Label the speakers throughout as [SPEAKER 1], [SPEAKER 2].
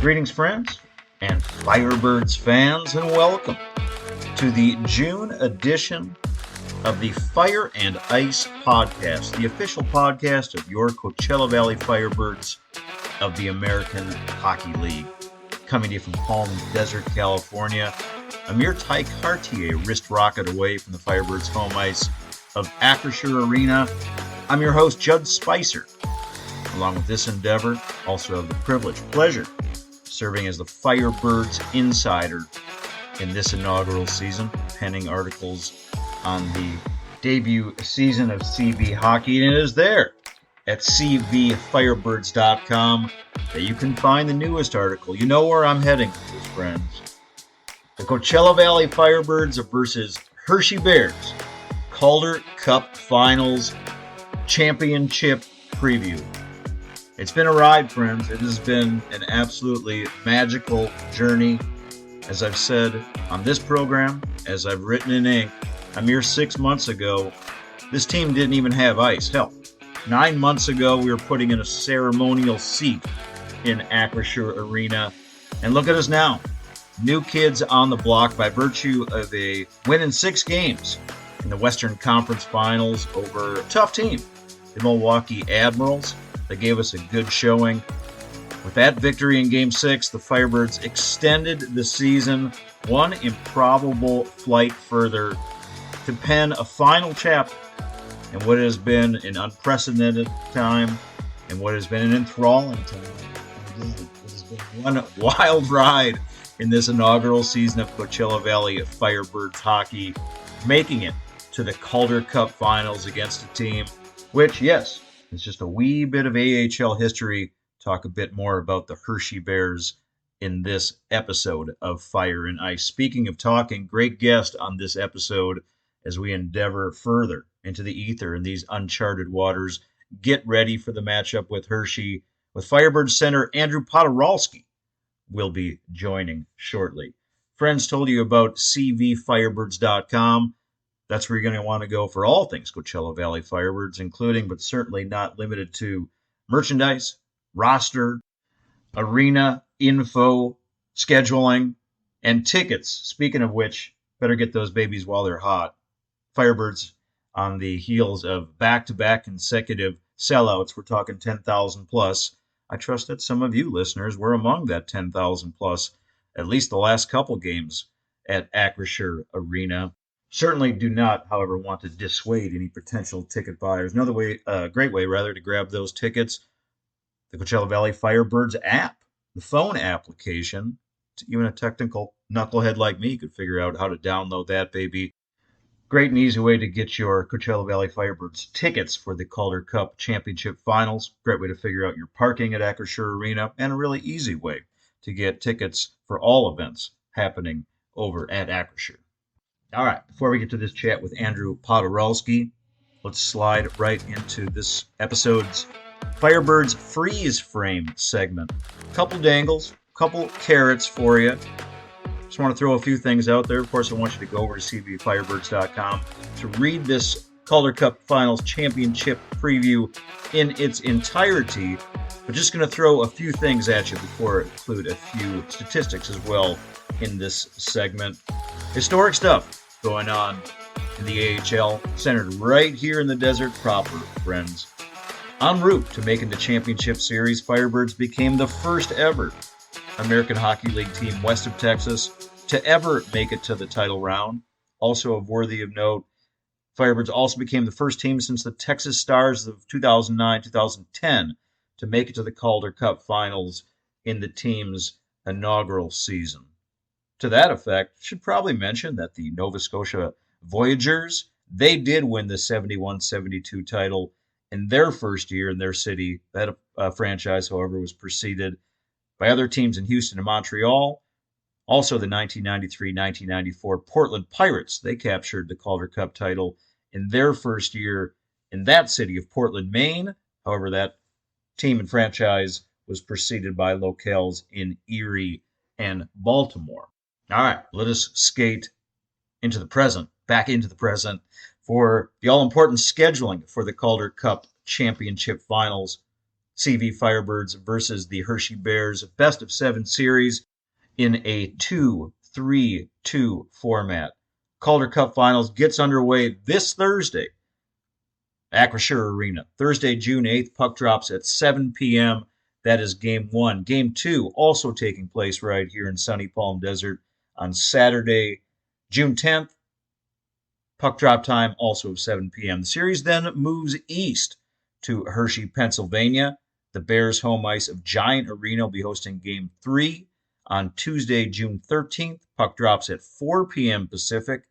[SPEAKER 1] Greetings, friends, and Firebirds fans, and welcome to the June edition of the Fire and Ice podcast, the official podcast of your Coachella Valley Firebirds of the American Hockey League. Coming to you from Palm Desert, California, a mere Ty Cartier wrist rocket away from the Firebirds' home ice of Acrisure Arena. I'm your host, Judd Spicer. Along with this endeavor, also have the privilege, pleasure, serving as the Firebirds insider in this inaugural season, penning articles on the debut season of CV hockey, and it is there at cvfirebirds.com that you can find the newest article. You know where I'm heading, friends. The Coachella Valley Firebirds versus Hershey Bears Calder Cup Finals Championship Preview. It's been a ride, friends. It has been an absolutely magical journey. As I've said on this program, as I've written in ink, a mere 6 months ago, this team didn't even have ice. Hell, 9 months ago, we were putting in a ceremonial seat in Acrisure Arena. And look at us now. New kids on the block by virtue of a win in 6 games in the Western Conference Finals over a tough team, the Milwaukee Admirals. They gave us a good showing. With that victory in Game 6, the Firebirds extended the season one improbable flight further to pen a final chapter in what has been an unprecedented time and what has been an enthralling time. It has been one wild ride in this inaugural season of Coachella Valley Firebirds hockey, making it to the Calder Cup Finals against a team which, yes, it's just a wee bit of AHL history. Talk a bit more about the Hershey Bears in this episode of Fire and Ice. Speaking of talking, great guest on this episode as we endeavor further into the ether in these uncharted waters. Get ready for the matchup with Hershey, with Firebirds center Andrew Poturalski will be joining shortly. Friends told you about cvfirebirds.com. That's where you're going to want to go for all things Coachella Valley Firebirds, including but certainly not limited to merchandise, roster, arena, info, scheduling, and tickets. Speaking of which, better get those babies while they're hot. Firebirds on the heels of back-to-back consecutive sellouts. We're talking 10,000 plus. I trust that some of you listeners were among that 10,000 plus, at least the last couple games at Acrisure Arena. Certainly do not, however, want to dissuade any potential ticket buyers. Another way, great way, rather, to grab those tickets, the Coachella Valley Firebirds app, the phone application. Even a technical knucklehead like me could figure out how to download that, baby. Great and easy way to get your Coachella Valley Firebirds tickets for the Calder Cup Championship Finals. Great way to figure out your parking at Acrisure Arena, and a really easy way to get tickets for all events happening over at Acrisure. All right, before we get to this chat with Andrew Poturalski, let's slide right into this episode's Firebirds Freeze Frame segment. Couple dangles, couple carrots for you. Just want to throw a few things out there. Of course, I want you to go over to cvfirebirds.com to read this Calder Cup Finals Championship preview in its entirety. But just going to throw a few things at you before I include a few statistics as well in this segment. Historic stuff going on in the AHL, centered right here in the desert proper, friends. En route to making the championship series, Firebirds became the first ever American Hockey League team west of Texas to ever make it to the title round. Also worthy of note, Firebirds also became the first team since the Texas Stars of 2009-2010 to make it to the Calder Cup Finals in the team's inaugural season. To that effect, should probably mention that the Nova Scotia Voyageurs, they did win the 71-72 title in their first year in their city. That franchise, however, was preceded by other teams in Houston and Montreal. Also, the 1993-1994 Portland Pirates, they captured the Calder Cup title in their first year in that city of Portland, Maine. However, that team and franchise was preceded by locales in Erie and Baltimore. All right, let us skate into the present, back into the present, for the all-important scheduling for the Calder Cup Championship Finals. CV Firebirds versus the Hershey Bears, best of 7 series in a 2-3-2 format. Calder Cup Finals gets underway this Thursday, Acrisure Arena. Thursday, June 8th, puck drops at 7 p.m. That is game 1. Game 2 also taking place right here in sunny Palm Desert on Saturday, June 10th. Puck drop time also 7 p.m. The series then moves east to Hershey, Pennsylvania. The Bears' home ice of Giant Arena will be hosting Game 3 on Tuesday, June 13th. Puck drops at 4 p.m. Pacific.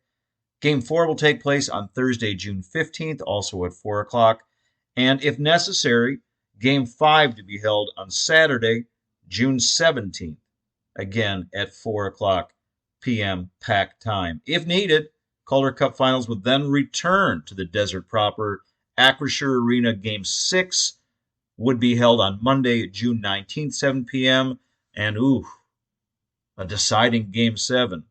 [SPEAKER 1] Game 4 will take place on Thursday, June 15th, also at 4 o'clock. And if necessary, Game 5 to be held on Saturday, June 17th, again at 4 o'clock p.m. pack time. If needed, Calder Cup Finals would then return to the desert proper. Acrisure Arena Game 6 would be held on Monday, June 19th, 7 p.m. And a deciding Game 7,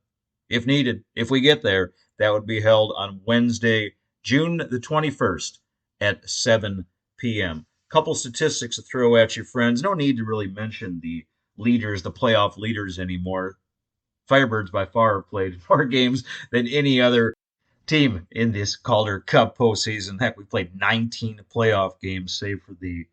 [SPEAKER 1] if needed, if we get there, that would be held on Wednesday, June the 21st at 7 p.m. Couple statistics to throw at you, friends. No need to really mention the leaders, the playoff leaders anymore. Firebirds by far have played more games than any other team in this Calder Cup postseason. Heck, we played 19 playoff games, save for the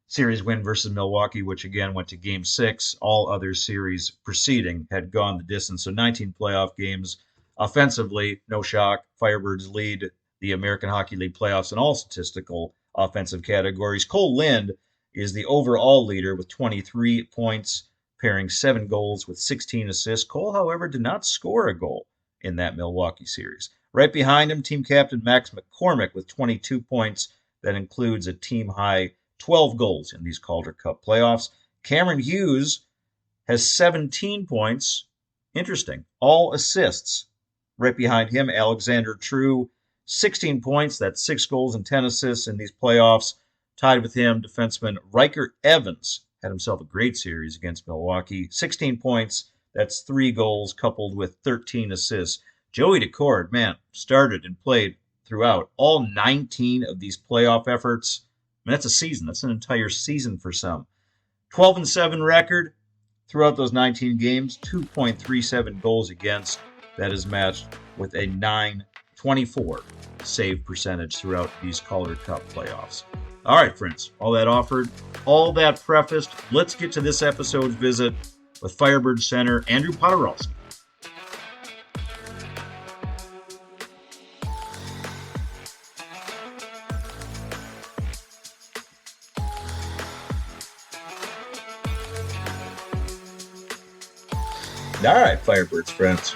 [SPEAKER 1] series win versus Milwaukee, which again went to Game 6. All other series preceding had gone the distance. So 19 playoff games. Offensively, no shock, Firebirds lead the American Hockey League playoffs in all statistical offensive categories. Cole Lind is the overall leader with 23 points, pairing 7 goals with 16 assists. Cole, however, did not score a goal in that Milwaukee series. Right behind him, team captain Max McCormick with 22 points. That includes a team-high 12 goals in these Calder Cup playoffs. Cameron Hughes has 17 points. Interesting. All assists. Right behind him, Alexander True, 16 points. That's 6 goals and 10 assists in these playoffs. Tied with him, defenseman Riker Evans had himself a great series against Milwaukee. 16 points. That's 3 goals coupled with 13 assists. Joey Decord, man, started and played throughout all 19 of these playoff efforts. I mean, that's a season. That's an entire season for some. 12-7 record throughout those 19 games, 2.37 goals against. That is matched with a .924 save percentage throughout these Calder Cup playoffs. All right, friends, all that offered, all that prefaced, let's get to this episode's visit with Firebird center Andrew Poturalski. All right, Firebirds friends.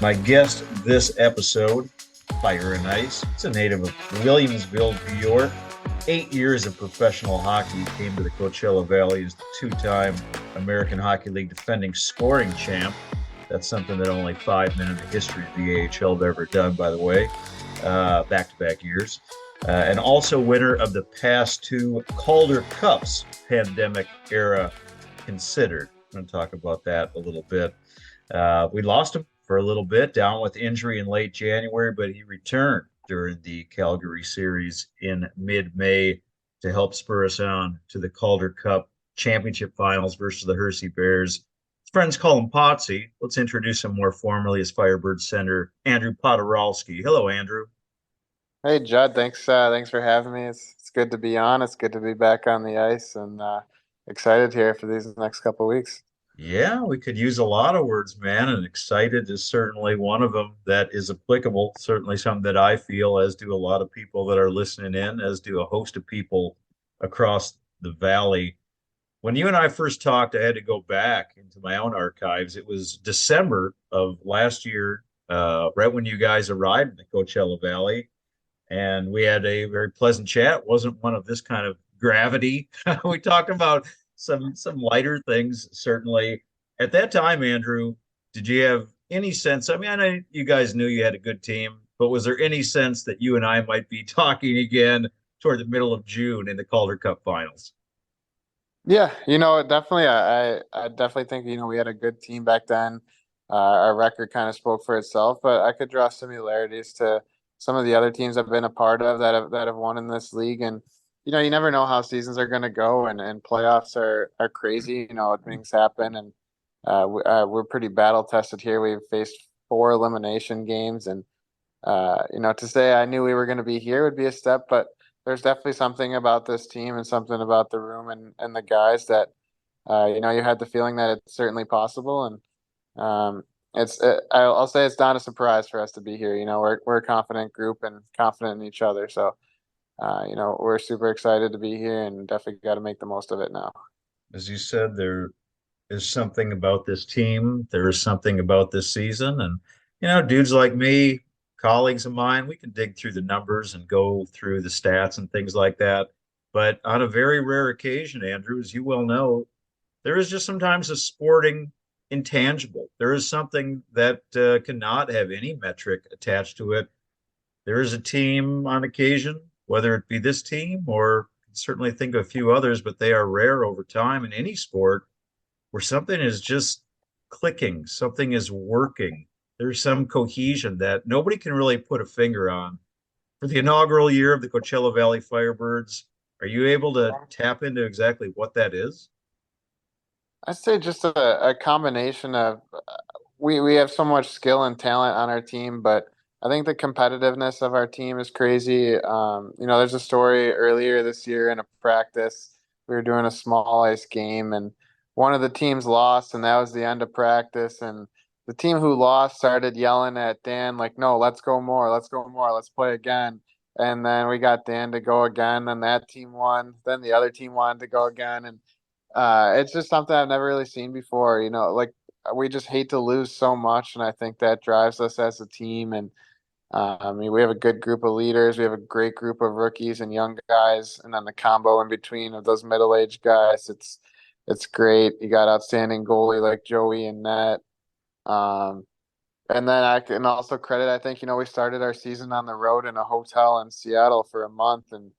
[SPEAKER 1] My guest this episode, Fire and Ice, it's a native of Williamsville, New York. 8 years of professional hockey, came to the Coachella Valley as the 2-time American Hockey League defending scoring champ. That's something that only 5 men in the history of the AHL have ever done, by the way, back-to-back years. And also winner of the past 2 Calder Cups, pandemic era considered. I'm going to talk about that a little bit. We lost him for a little bit, down with injury in late January, but he returned during the Calgary series in mid-May to help spur us on to the Calder Cup Championship Finals versus the Hershey Bears. His friends call him Potsy. Let's introduce him more formally as Firebird center Andrew Poturalski. Hello, Andrew.
[SPEAKER 2] Hey, Judd. Thanks for having me. It's good to be on. It's good to be back on the ice, and excited here for these next couple of weeks.
[SPEAKER 1] Yeah, we could use a lot of words, man, and excited is certainly one of them that is applicable. Certainly something that I feel, as do a lot of people that are listening in, as do a host of people across the valley. When you and I first talked, I had to go back into my own archives. It was December of last year, right when you guys arrived in the Coachella Valley, and we had a very pleasant chat. It wasn't one of this kind of gravity. We talked about some lighter things, certainly. At that time, Andrew, did you have any sense? I mean, I know you guys knew you had a good team, but was there any sense that you and I might be talking again toward the middle of June in the Calder Cup Finals?
[SPEAKER 2] Yeah, definitely. I definitely think we had a good team back then. Our record kind of spoke for itself, but I could draw similarities to some of the other teams I've been a part of that have won in this league, and you never know how seasons are going to go, and playoffs are crazy. Things happen, and we're pretty battle tested here. We've faced 4 elimination games, and to say I knew we were going to be here would be a step, but there's definitely something about this team and something about the room and the guys that you had the feeling that it's certainly possible, and I'll say it's not a surprise for us to be here. We're a confident group and confident in each other, so we're super excited to be here and definitely got to make the most of it now.
[SPEAKER 1] As you said, there is something about this team. There is something about this season. And, dudes like me, colleagues of mine, we can dig through the numbers and go through the stats and things like that. But on a very rare occasion, Andrew, as you well know, there is just sometimes a sporting intangible. There is something that cannot have any metric attached to it. There is a team on occasion, whether it be this team or certainly think of a few others, but they are rare over time in any sport where something is just clicking, something is working. There's some cohesion that nobody can really put a finger on. For the inaugural year of the Coachella Valley Firebirds, are you able to tap into exactly what that is?
[SPEAKER 2] I'd say just a combination of we have so much skill and talent on our team, but I think the competitiveness of our team is crazy. There's a story earlier this year in a practice. We were doing a small ice game, and one of the teams lost, and that was the end of practice. And the team who lost started yelling at Dan, like, "No, let's go more, let's go more, let's play again." And then we got Dan to go again, and that team won. Then the other team wanted to go again, and it's just something I've never really seen before. Like we just hate to lose so much, and I think that drives us as a team. And I mean, we have a good group of leaders. We have a great group of rookies and young guys, and then the combo in between of those middle-aged guys. It's great. You got outstanding goalie like Joey and net. Um, and then I can also credit. I think we started our season on the road in a hotel in Seattle for a month, and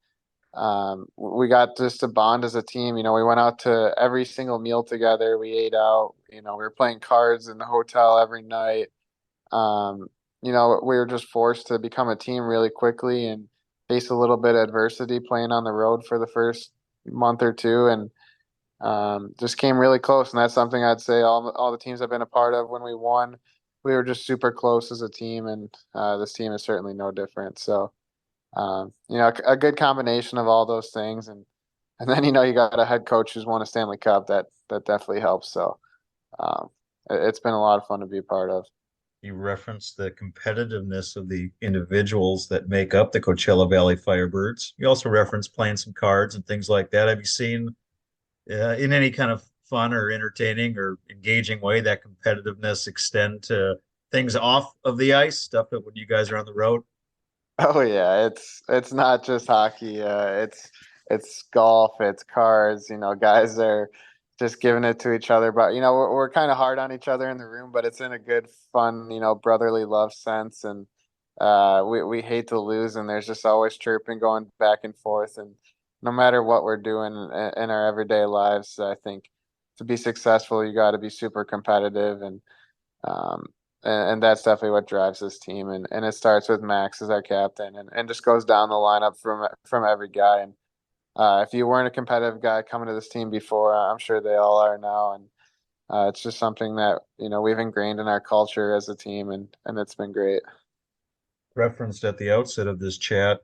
[SPEAKER 2] we got just to bond as a team. We went out to every single meal together. We ate out. We were playing cards in the hotel every night. Um, we were just forced to become a team really quickly and face a little bit of adversity playing on the road for the first month or two, and just came really close. And that's something I'd say all the teams I've been a part of when we won, we were just super close as a team, and this team is certainly no different. So a good combination of all those things, and then you got a head coach who's won a Stanley Cup that definitely helps. So it's been a lot of fun to be a part of.
[SPEAKER 1] You referenced the competitiveness of the individuals that make up the Coachella Valley Firebirds. You also referenced playing some cards and things like that. Have you seen in any kind of fun or entertaining or engaging way that competitiveness extend to things off of the ice, stuff that when you guys are on the road?
[SPEAKER 2] Oh yeah, it's not just hockey. It's golf, it's cards. Guys are just giving it to each other. But we're kind of hard on each other in the room, but it's in a good, fun, brotherly love sense. And we hate to lose, and there's just always chirping going back and forth. And no matter what we're doing in our everyday lives, I think to be successful, you got to be super competitive, um, and that's definitely what drives this team. And it starts with Max as our captain, and just goes down the lineup from every guy. And if you weren't a competitive guy coming to this team before, I'm sure they all are now. And it's just something that we've ingrained in our culture as a team, and it's been great.
[SPEAKER 1] Referenced at the outset of this chat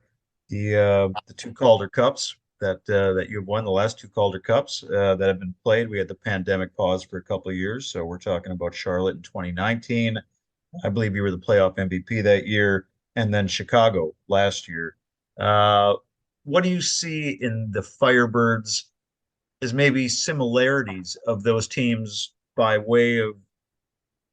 [SPEAKER 1] the two Calder Cups that you've won, the last two Calder Cups that have been played. We had the pandemic pause for a couple of years, so we're talking about Charlotte in 2019. I believe you were the playoff MVP that year, and then Chicago last year. Uh, what do you see in the Firebirds as maybe similarities of those teams by way of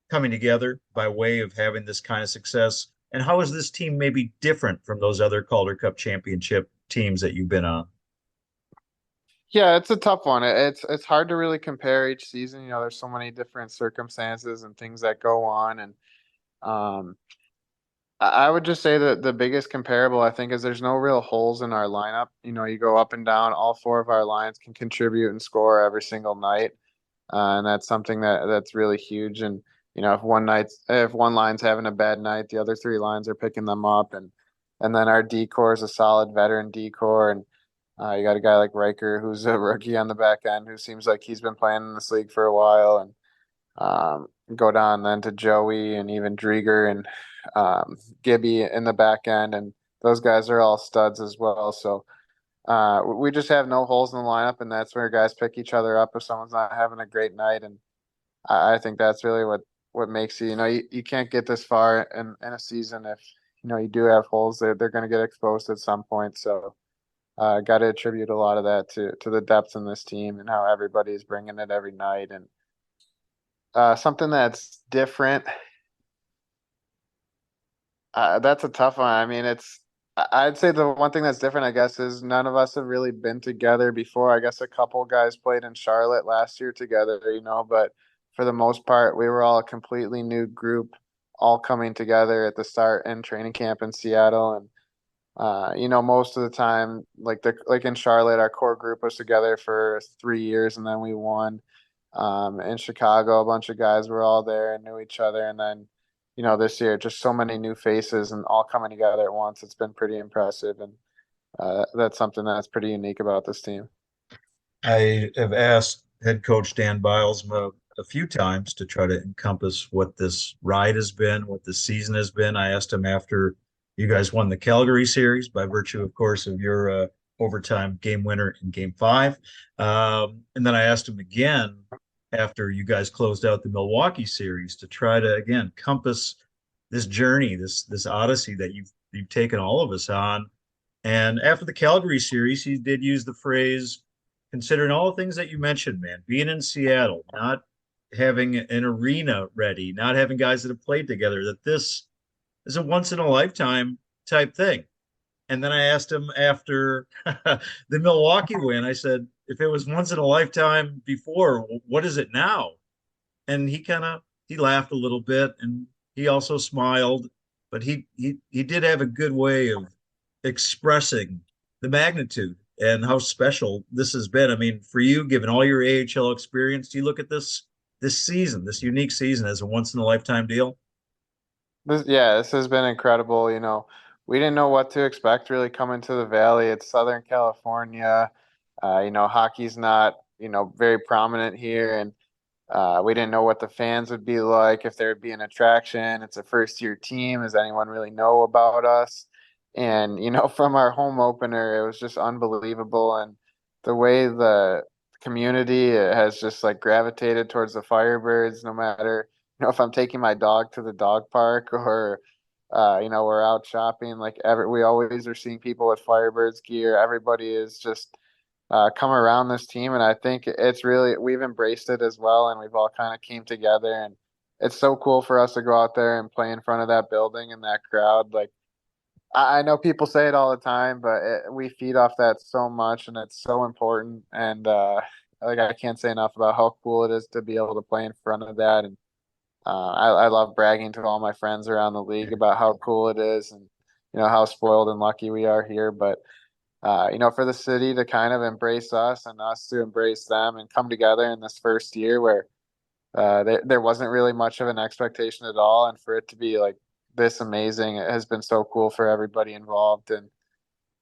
[SPEAKER 1] coming together, by way of having this kind of success? And how is this team maybe different from those other Calder Cup championship teams that you've been on?
[SPEAKER 2] Yeah, it's a tough one. It's hard to really compare each season. There's so many different circumstances and things that go on, and um, I would just say that the biggest comparable I think is there's no real holes in our lineup. You go up and down. All four of our lines can contribute and score every single night, and that's something that's really huge. And if one line's having a bad night, the other three lines are picking them up, and then our decor is a solid veteran decor, and You got a guy like Riker, who's a rookie on the back end, who seems like he's been playing in this league for a while, and go down then to Joey and even Drieger and Gibby in the back end, and those guys are all studs as well. So we just have no holes in the lineup, and that's where guys pick each other up if someone's not having a great night. And I think that's really what makes you, you can't get this far in a season if, you do have holes. They're going to get exposed at some point. So got to attribute a lot of that to the depth in this team and how everybody's bringing it every night. And something that's different, that's a tough one. I mean, I'd say the one thing that's different, I guess, is none of us have really been together before. I guess a couple guys played in Charlotte last year together, but for the most part, we were all a completely new group, all coming together at the start in training camp in Seattle. And most of the time, like in Charlotte, our core group was together for 3 years, and then we won. In Chicago, a bunch of guys were all there and knew each other, and then this year, just so many new faces and all coming together at once. It's been pretty impressive, and that's something that's pretty unique about this team.
[SPEAKER 1] I have asked head coach Dan Biles a few times to try to encompass what this ride has been, what this season has been. I asked him after you guys won the Calgary series by virtue, of course, of your overtime game winner in game five. And then I asked him again after you guys closed out the Milwaukee series to try to, again, compass this journey, this odyssey that you've taken all of us on. And after the Calgary series, he did use the phrase, considering all the things that you mentioned, man, being in Seattle, not having an arena ready, not having guys that have played together, that this is a once in a lifetime type thing. And then I asked him after the Milwaukee win, I said, if it was once in a lifetime before, what is it now? And he laughed a little bit and he also smiled, but he did have a good way of expressing the magnitude and how special this has been. I mean, for you, given all your AHL experience, do you look at this season, this unique season, as a once in a lifetime deal?
[SPEAKER 2] This has been incredible. We didn't know what to expect really coming to the Valley. It's Southern California. Hockey's not, very prominent here, and we didn't know what the fans would be like, if there would be an attraction. It's a first year team. Does anyone really know about us? And, from our home opener, it was just unbelievable. And the way the community has just like gravitated towards the Firebirds, no matter, if I'm taking my dog to the dog park or, we're out shopping, like we always are seeing people with Firebirds gear. Everybody is just come around this team, and I think it's really we've embraced it as well, and we've all kind of came together, and it's so cool for us to go out there and play in front of that building and that crowd. Like I know people say it all the time, but we feed off that so much, and it's so important. And like I can't say enough about how cool it is to be able to play in front of that. And I love bragging to all my friends around the league about how cool it is, and how spoiled and lucky we are here. But for the city to kind of embrace us and us to embrace them and come together in this first year where there wasn't really much of an expectation at all, and for it to be like this amazing, it has been so cool for everybody involved. And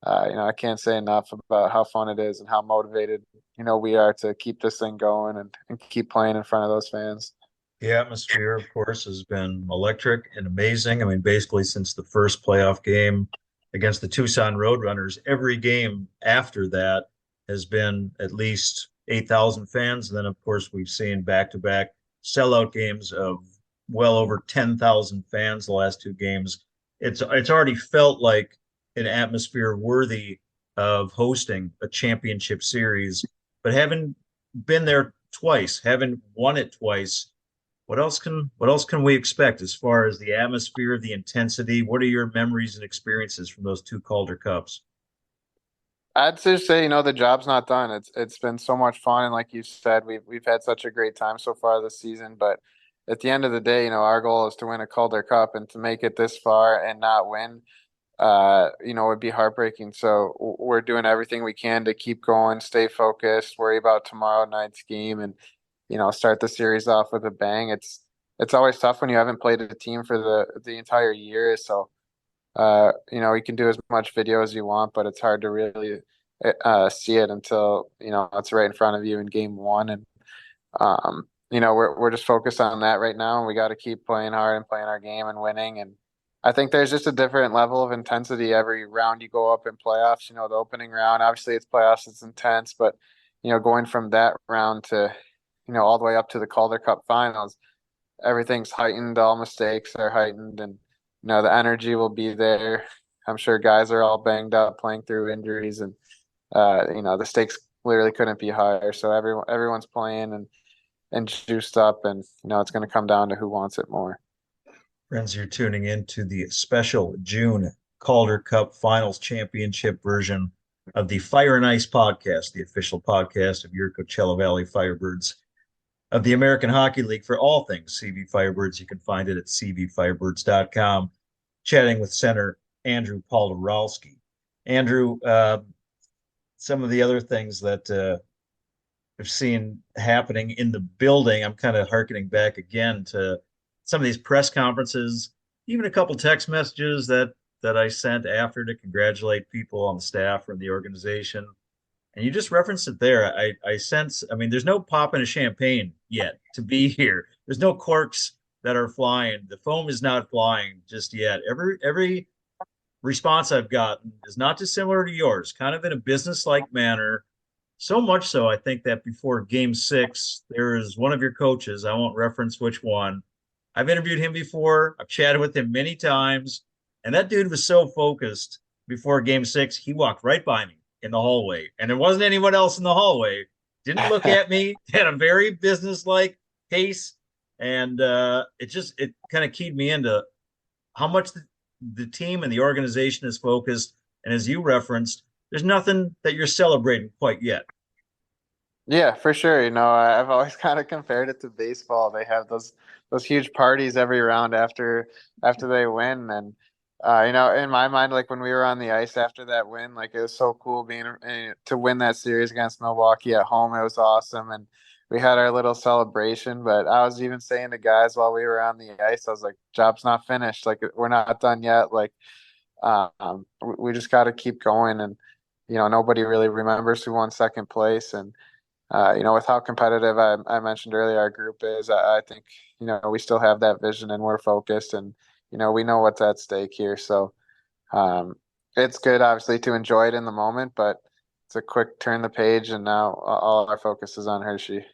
[SPEAKER 2] I can't say enough about how fun it is and how motivated we are to keep this thing going and keep playing in front of those fans.
[SPEAKER 1] The atmosphere, of course, has been electric and amazing. I mean, basically, since the first playoff game against the Tucson Roadrunners, every game after that has been at least 8,000 fans. And then, of course, we've seen back to back sellout games of well over 10,000 fans the last two games. It's already felt like an atmosphere worthy of hosting a championship series, but having been there twice, having won it twice, what else can we expect as far as the atmosphere, the intensity? What are your memories and experiences from those two Calder Cups?
[SPEAKER 2] I'd just say, the job's not done. It's been so much fun, and like you said, we've had such a great time so far this season. But at the end of the day, our goal is to win a Calder Cup, and to make it this far and not win, would be heartbreaking. So we're doing everything we can to keep going, stay focused, worry about tomorrow night's game, and start the series off with a bang. It's always tough when you haven't played a team for the entire year. So you can do as much video as you want, but it's hard to really see it until it's right in front of you in game one, and we're just focused on that right now, and we got to keep playing hard and playing our game and winning. And I think there's just a different level of intensity every round you go up in playoffs. The opening round, obviously it's playoffs, it's intense, but going from that round to all the way up to the Calder Cup Finals, everything's heightened, all mistakes are heightened, and the energy will be there. I'm sure guys are all banged up playing through injuries, and the stakes literally couldn't be higher. So everyone's playing and juiced up, and it's going to come down to who wants it more.
[SPEAKER 1] Friends, you're tuning in to the special June Calder Cup Finals Championship version of the Fire and Ice podcast, the official podcast of your Coachella Valley Firebirds of the American Hockey League. For all things CV Firebirds, you can find it at cvfirebirds.com. Chatting with center Andrew Poturalski. Andrew, some of the other things that I've seen happening in the building, I'm kind of hearkening back again to some of these press conferences, even a couple text messages that I sent after to congratulate people on the staff or the organization. And you just referenced it there. I sense, I mean, there's no pop in a champagne yet to be here. There's no corks that are flying. The foam is not flying just yet. Every response I've gotten is not dissimilar to yours, kind of in a business-like manner. So much so, I think that before game 6, there is one of your coaches, I won't reference which one. I've interviewed him before. I've chatted with him many times. And that dude was so focused before game 6, he walked right by me in the hallway. And there wasn't anyone else in the hallway. Didn't look at me, had a very business-like pace. And it kind of keyed me into how much the team and the organization is focused. And as you referenced, there's nothing that you're celebrating quite yet.
[SPEAKER 2] Yeah, for sure. I've always kind of compared it to baseball. They have those huge parties every round after they win, and in my mind, like when we were on the ice after that win, like it was so cool being to win that series against Milwaukee at home. It was awesome, and we had our little celebration. But I was even saying to guys while we were on the ice, I was like, "Job's not finished. Like we're not done yet. Like we just got to keep going." And nobody really remembers who won second place, and with how competitive I mentioned earlier our group is, I think, we still have that vision and we're focused, and, we know what's at stake here. So it's good, obviously, to enjoy it in the moment, but it's a quick turn the page, and now all our focus is on Hershey.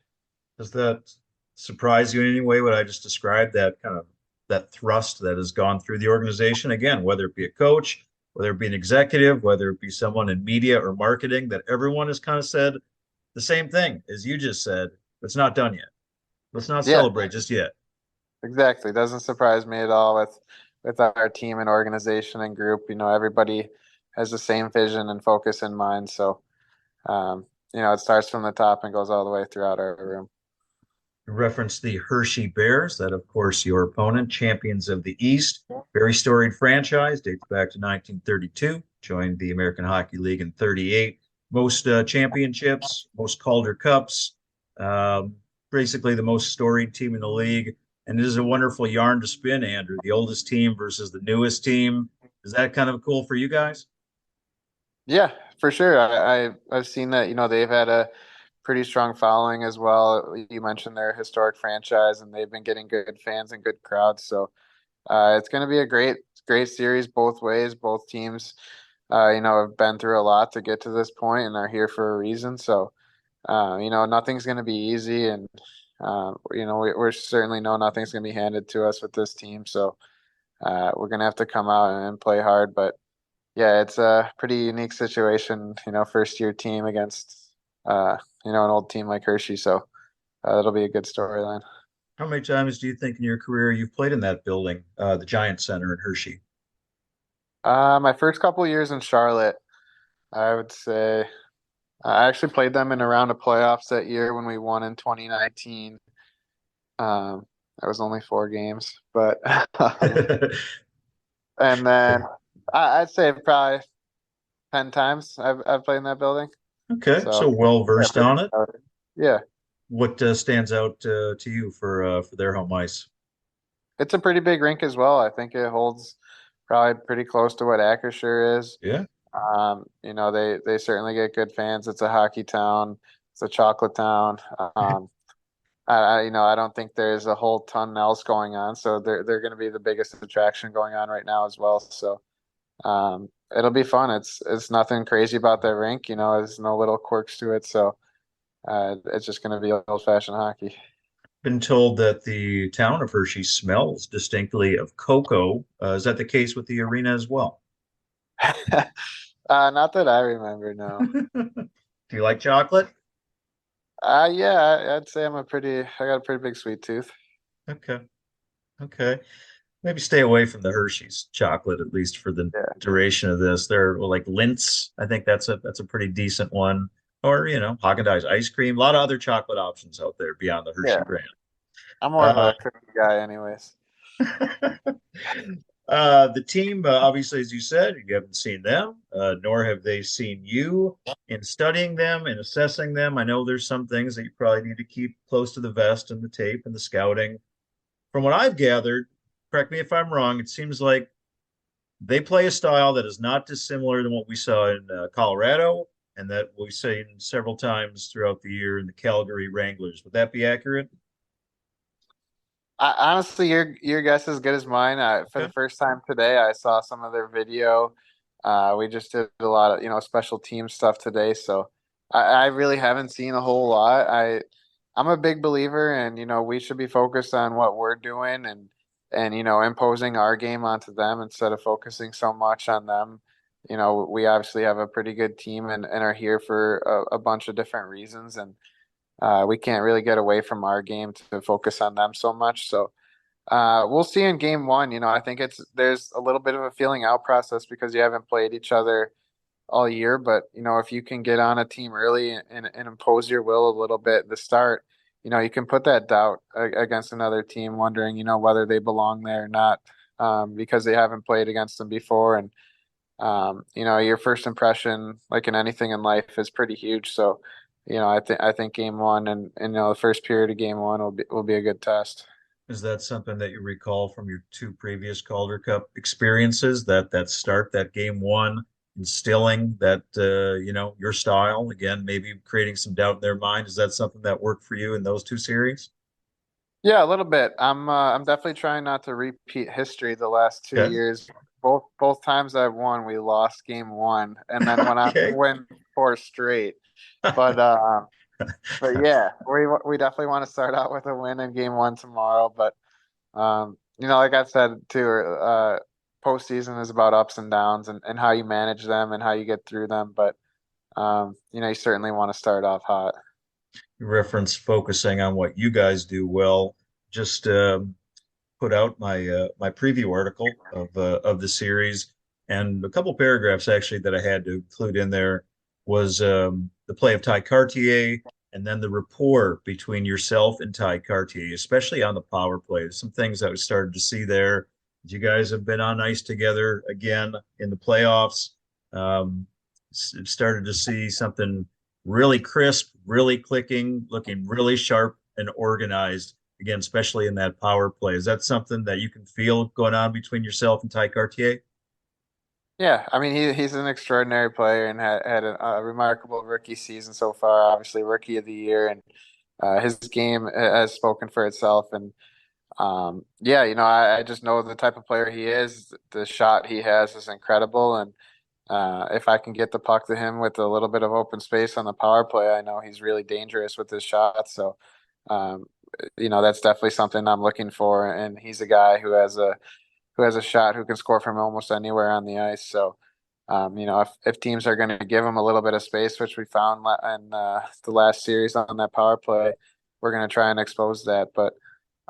[SPEAKER 1] Does that surprise you in any way, what I just described, that kind of that thrust that has gone through the organization? Again, whether it be a coach, whether it be an executive, whether it be someone in media or marketing, that everyone has kind of said the same thing as you just said. It's not done yet. Let's not
[SPEAKER 2] Yeah,
[SPEAKER 1] celebrate just yet.
[SPEAKER 2] exactly. Doesn't surprise me at all with our team and organization and group. Everybody has the same vision and focus in mind. So, it starts from the top and goes all the way throughout our room.
[SPEAKER 1] You referenced the Hershey Bears, that of course your opponent, champions of the East, very storied franchise, dates back to 1932, joined the American Hockey League in 38. Most championships, most Calder Cups, basically the most storied team in the league. And it is a wonderful yarn to spin, Andrew. The oldest team versus the newest team. Is that kind of cool for you guys?
[SPEAKER 2] Yeah, for sure. I've seen that, they've had a pretty strong following as well. You mentioned their historic franchise, and they've been getting good fans and good crowds. So it's going to be a great series both ways. Both teams, have been through a lot to get to this point and are here for a reason. So, nothing's going to be easy, and we're certainly know nothing's going to be handed to us with this team. So we're going to have to come out and play hard, but. Yeah, it's a pretty unique situation, first year team against, an old team like Hershey. So that'll be a good storyline.
[SPEAKER 1] How many times do you think in your career you've played in that building, the Giant Center in Hershey?
[SPEAKER 2] My first couple years in Charlotte, I would say I actually played them in a round of playoffs that year when we won in 2019. That was only 4 games, but and then I'd say probably 10 times I've played in that building.
[SPEAKER 1] Okay, so
[SPEAKER 2] So
[SPEAKER 1] well
[SPEAKER 2] yeah,
[SPEAKER 1] versed on it.
[SPEAKER 2] yeah.
[SPEAKER 1] What stands out to you for their home ice?
[SPEAKER 2] It's a pretty big rink as well. I think it holds probably pretty close to what Acrisure is.
[SPEAKER 1] Yeah.
[SPEAKER 2] They certainly get good fans. It's a hockey town. It's a chocolate town. I don't think there's a whole ton else going on, so they're going to be the biggest attraction going on right now as well. So it'll be fun. It's nothing crazy about their rink. There's no little quirks to it. So it's just going to be old-fashioned hockey.
[SPEAKER 1] Been told that the town of Hershey smells distinctly of cocoa. Is that the case with the arena as well?
[SPEAKER 2] Not that I remember, no.
[SPEAKER 1] Do you like chocolate?
[SPEAKER 2] Yeah, I'd say I got a pretty big sweet tooth.
[SPEAKER 1] Okay. Okay. Maybe stay away from the Hershey's chocolate, at least for the
[SPEAKER 2] Yeah,
[SPEAKER 1] duration of this. They're like Lints. I think that's a pretty decent one. Or, Haagen-Dazs ice cream. A lot of other chocolate options out there beyond the Hershey
[SPEAKER 2] yeah.
[SPEAKER 1] brand.
[SPEAKER 2] I'm more of
[SPEAKER 1] Uh,
[SPEAKER 2] a cookie guy, anyways.
[SPEAKER 1] the team, obviously, as you said, you haven't seen them, nor have they seen you. In studying them and assessing them, I know there's some things that you probably need to keep close to the vest and the tape and the scouting. From what I've gathered, correct me if I'm wrong, it seems like they play a style that is not dissimilar than what we saw in Colorado and that we've seen several times throughout the year in the Calgary Wranglers. Would that be accurate?
[SPEAKER 2] Honestly, your guess is as good as mine. For the
[SPEAKER 1] Okay.
[SPEAKER 2] first time today, I saw some of their video. We just did a lot of special team stuff today, so I really haven't seen a whole lot. I'm a big believer, and we should be focused on what we're doing and imposing our game onto them instead of focusing so much on them. We obviously have a pretty good team and are here for a bunch of different reasons, and we can't really get away from our game to focus on them so much. So we'll see in game one. I think there's a little bit of a feeling out process because you haven't played each other all year. But if you can get on a team early and impose your will a little bit at the start, you can put that doubt against another team, wondering whether they belong there or not, because they haven't played against them before. And your first impression, like in anything in life, is pretty huge. So, I think game one and the first period of game one will be a good test.
[SPEAKER 1] Is that something that you recall from your two previous Calder Cup experiences? That start, that game one, instilling that your style again, maybe creating some doubt in their mind. Is that something that worked for you in those two series?
[SPEAKER 2] Yeah, a little bit. I'm definitely trying not to repeat history the last two
[SPEAKER 1] Okay.
[SPEAKER 2] years. Both times I've won, we lost game one, and then went on to
[SPEAKER 1] Okay.
[SPEAKER 2] win four straight. But but yeah, we definitely want to start out with a win in game one tomorrow. But like I said too, postseason is about ups and downs and how you manage them and how you get through them. But you certainly want to start off hot.
[SPEAKER 1] You reference focusing on what you guys do well. Just put out my preview article of the series, and a couple paragraphs actually that I had to include in there was the play of Ty Cartier, and then the rapport between yourself and Ty Cartier, especially on the power play. Some things that we started to see there. You guys have been on ice together again in the playoffs. Um, Started to see something really crisp, really clicking, looking really sharp and organized again, especially in that power play. Is that something that you can feel going on between yourself and Ty Cartier?
[SPEAKER 2] Yeah, I mean he's an extraordinary player and had a remarkable rookie season so far. Obviously, rookie of the year, and his game has spoken for itself. And yeah, I just know the type of player he is. The shot he has is incredible, and if I can get the puck to him with a little bit of open space on the power play, I know he's really dangerous with his shots. So, um, that's definitely something I'm looking for. And he's a guy who has a shot who can score from almost anywhere on the ice. So, if teams are going to give him a little bit of space, which we found in the last series on that power play, we're going to try and expose that. But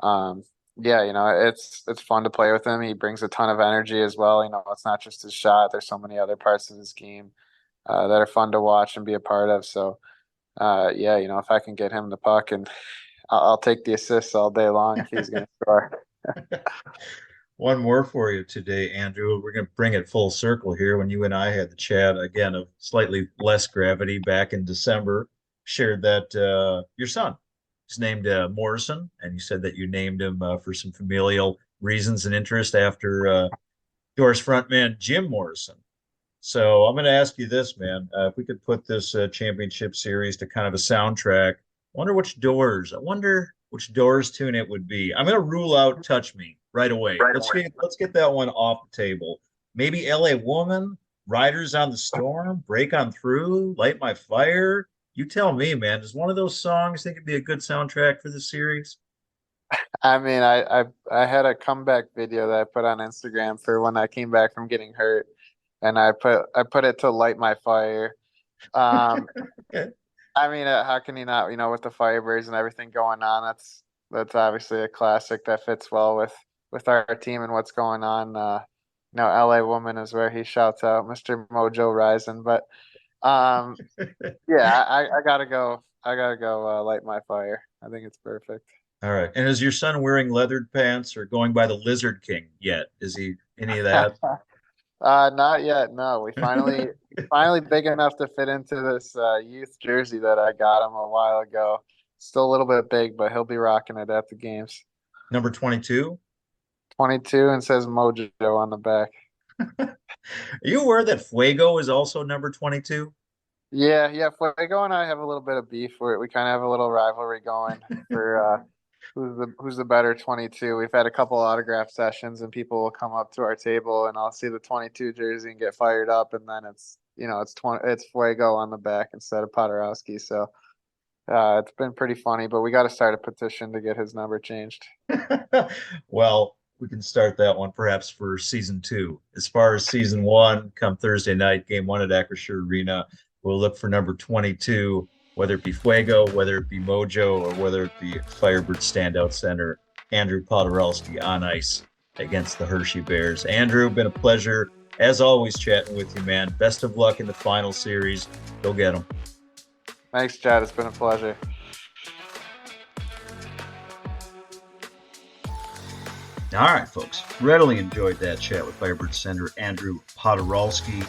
[SPEAKER 2] um, yeah, it's fun to play with him. He brings a ton of energy as well. It's not just his shot. There's so many other parts of his game that are fun to watch and be a part of. So yeah, if I can get him the puck and I'll take the assists all day long if he's going to score.
[SPEAKER 1] One more for you today, Andrew. We're going to bring it full circle here. When you and I had the chat again of slightly less gravity back in December, shared that your son is named Morrison, and you said that you named him for some familial reasons and interest after Doors frontman Jim Morrison. So I'm going to ask you this, man. If we could put this championship series to kind of a soundtrack, I wonder which Doors tune it would be. I'm going to rule out "Touch Me" right away. Let's get that one off the table. Maybe "L.A. Woman," "Riders on the Storm," "Break on Through," "Light My Fire." You tell me, man. Does one of those songs think it'd be a good soundtrack for the series?
[SPEAKER 2] I mean, I had a comeback video that I put on Instagram for when I came back from getting hurt, and I put it to light my fire. Um, I mean, how can you not? With the Firebirds and everything going on, that's obviously a classic that fits well with our team and what's going on. LA Woman is where he shouts out Mr. Mojo Rising, but um, yeah, I gotta go. I gotta go light my fire. I think it's perfect.
[SPEAKER 1] All right. And is your son wearing leathered pants or going by the Lizard King yet? Is he any of that?
[SPEAKER 2] Not yet. No, we finally big enough to fit into this youth jersey that I got him a while ago. Still a little bit big, but he'll be rocking it at the games.
[SPEAKER 1] Number 22?
[SPEAKER 2] 22 and says Mojo on the back.
[SPEAKER 1] Are you aware that Fuego is also number 22?
[SPEAKER 2] Yeah, yeah. Fuego and I have a little bit of beef. We kind of have a little rivalry going for who's the better 22. We've had a couple autograph sessions, and people will come up to our table, and I'll see the 22 jersey and get fired up, and then it's Fuego on the back instead of Poturalski. So it's been pretty funny, but we got to start a petition to get his number changed.
[SPEAKER 1] Well, we can start that one perhaps for season two. As far as season one, come Thursday night, game one at Acrisure Arena, we'll look for number 22, whether it be Fuego, whether it be Mojo, or whether it be Firebird standout center Andrew Poturalski on ice against the Hershey Bears. Andrew, been a pleasure as always chatting with you, man. Best of luck in the final series. Go get them.
[SPEAKER 2] Thanks, Chad. It's been a pleasure.
[SPEAKER 1] All right, folks. Readily enjoyed that chat with Firebird center Andrew Poturalski.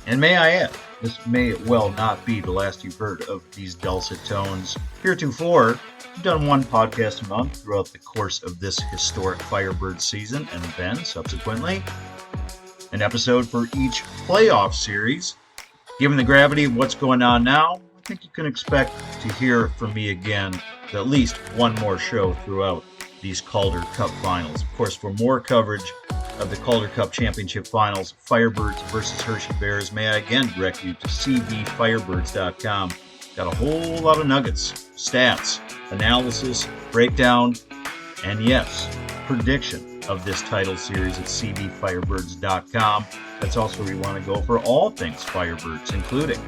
[SPEAKER 1] And may I add, this may well not be the last you've heard of these dulcet tones. Heretofore, we've done one podcast a month throughout the course of this historic Firebird season, and then, subsequently, an episode for each playoff series. Given the gravity of what's going on now, I think you can expect to hear from me again at least one more show throughout these Calder Cup Finals. Of course, for more coverage of the Calder Cup Championship Finals, Firebirds versus Hershey Bears, may I again direct you to cbfirebirds.com. Got a whole lot of nuggets, stats, analysis, breakdown, and yes, prediction of this title series at cbfirebirds.com. That's also where you want to go for all things Firebirds, including,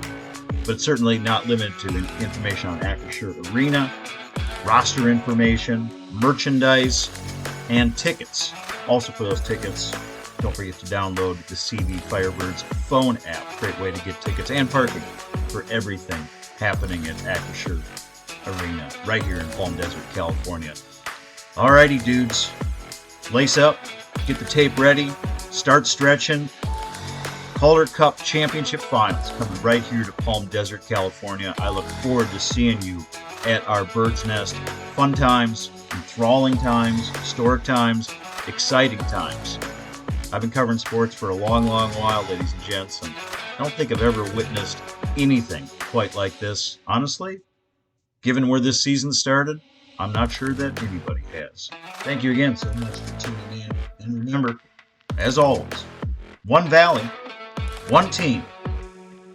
[SPEAKER 1] but certainly not limited to, information on Acrisure Arena, roster information, merchandise, and tickets. Also for those tickets, don't forget to download the CB Firebirds phone app. Great way to get tickets and parking for everything happening at Acrisure Arena right here in Palm Desert, California. Alrighty, dudes. Lace up, get the tape ready, start stretching. Calder Cup Championship Finals coming right here to Palm Desert, California. I look forward to seeing you at our Bird's Nest. Fun times, enthralling times, historic times, exciting times. I've been covering sports for a long, long while, ladies and gents, and I don't think I've ever witnessed anything quite like this. Honestly, given where this season started, I'm not sure that anybody has. Thank you again so much for tuning in. And remember, as always, one valley, one team,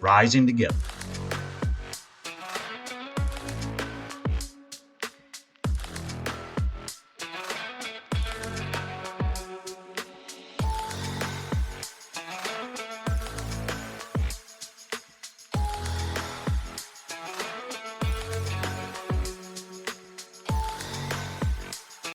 [SPEAKER 1] rising together.